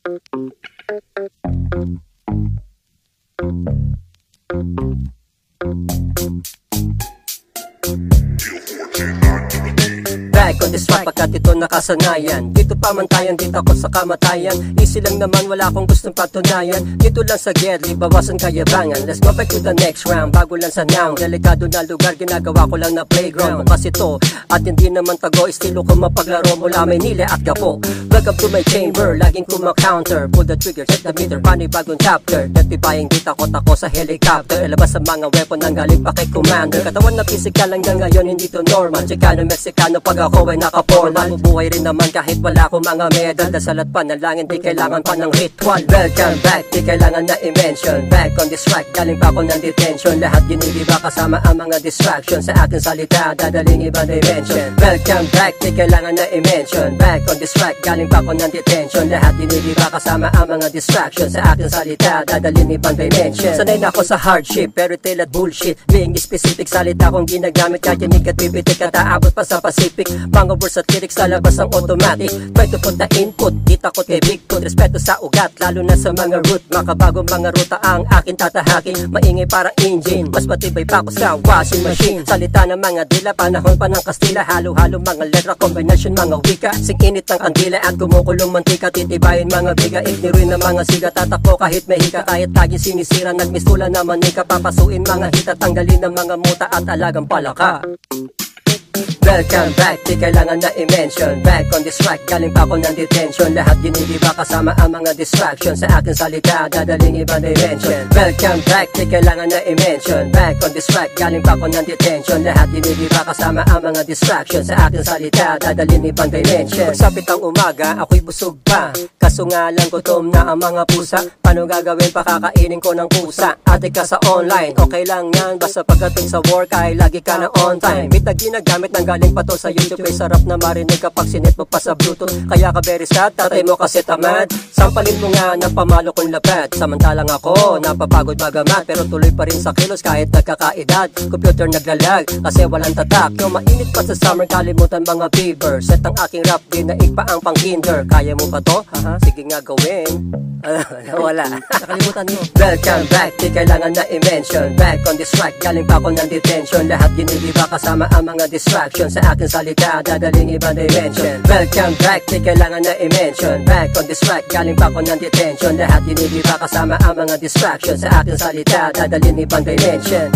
Back on this track pagkat ito nakasanayan. Dito pamantayan, dito ako sa kamatayan. Easy lang naman, wala akong gustong patunayan. Dito lang sa Gedli, bawasan kayabangan. Let's go back to the next round, bago lang sa noun. Delikado na lugar, ginagawa ko lang na playground. Bukas ito, at hindi naman tago. Estilo ko mapaglaro mula Maynila at Gapo. Welcome to my chamber, laging kuma-counter. Pull the trigger, check the meter, panibagong chapter. Nagtibayang di takot ako sa helicopter. Ilabas sa mga weapon ng galing pa kay commander. Katawan na physical hanggang ngayon, hindi to normal. Chicano, Mexicano, pag ako ay naka-formal. Mabubuhay rin naman kahit wala akong mga medal. Dasal at panalangin, di kailangan pa ng ritual. Welcome back, di kailangan na i-mention. Back on this track, galing pa ako ng detention. Lahat ginigiba kasama ang mga distraction. Sa aking salita, dadaling ibang dimension. Welcome back, di kailangan na i-mention. Back on this track, galing pa ako ng detention. Lahat ginigiba kasama ang mga distraction. Sa aking salita, dadaling ibang dimension. Sanay na ako sa hardship, pero at bullshit. Being specific, salita kong ginagamit. Kakinig at bibitik at aabot pa sa Pacific. Mga words at lyrics lalabas ang automatic. Try to put the input, di takot kay Bigfoot. Respeto sa ugat, lalo na sa mga root. Makabagong mga ruta ang akin tatahakin. Maingay parang engine, mas matibay pa ako sa washing machine. Salita ng mga dila, panahon pa ng Kastila. Halo-halo mga letra, combination mga wika. Sing-init ng kandila at kumukulong mantika. Titibayin mga biga, igniruin ng mga siga. Tatakbo kahit may hika, kahit laging sinisira. Nagmisula na manika, papasuin mga hita. Tanggalin ng mga muta at alagang palaka. Welcome back, di kailangan na i-mention. Back on this track, galing pa ako ng detention. Lahat ginigiba kasama ang mga distraction. Sa aking salita, dadaling ibang dimension. Welcome back, di kailangan na i-mention. Back on this track, galing pa ako ng detention. Lahat ginigiba kasama ang mga distraction. Sa aking salita, dadaling ibang dimension. Pagsapit ang umaga, ako'y busog pa. Kaso nga lang gutom na ang mga pusa. Paano gagawin pa kakainin ko ng pusa? Ate ka sa online, okay lang yan. Basta pagdating sa work ay lagi ka na on time. Bit na ginagamit ng galing pa to sa YouTube. Ay sarap na marinig kapag sinet mo pa sa Bluetooth. Kaya ka very sad, tatay mo kasi tamad. Sampalin mo nga ng pamalo kong lapad. Samantalang ako, napapagod magamat. Pero tuloy pa rin sa kilos kahit nagkakaedad. Computer naglalag, kasi walang tatak. Yung mainit pa sa summer, kalimutan mga fever. Set ang aking rap, dinaig pa ang pang kinder. Kaya mo pa to? Sige nga gawin. Wala, nakalimutan mo. Welcome back, di kailangan na i-mention. Back on this track, galing pa ako ng detention. Lahat ginigiba kasama ang mga distraction. Sa aking salita, dadaling ibang dimension. Welcome back, di kailangan na i-mention. Back on this track, galing pa ako ng detention. Lahat ginigiba kasama ang mga distraction. Sa aking salita, dadaling ibang dimension.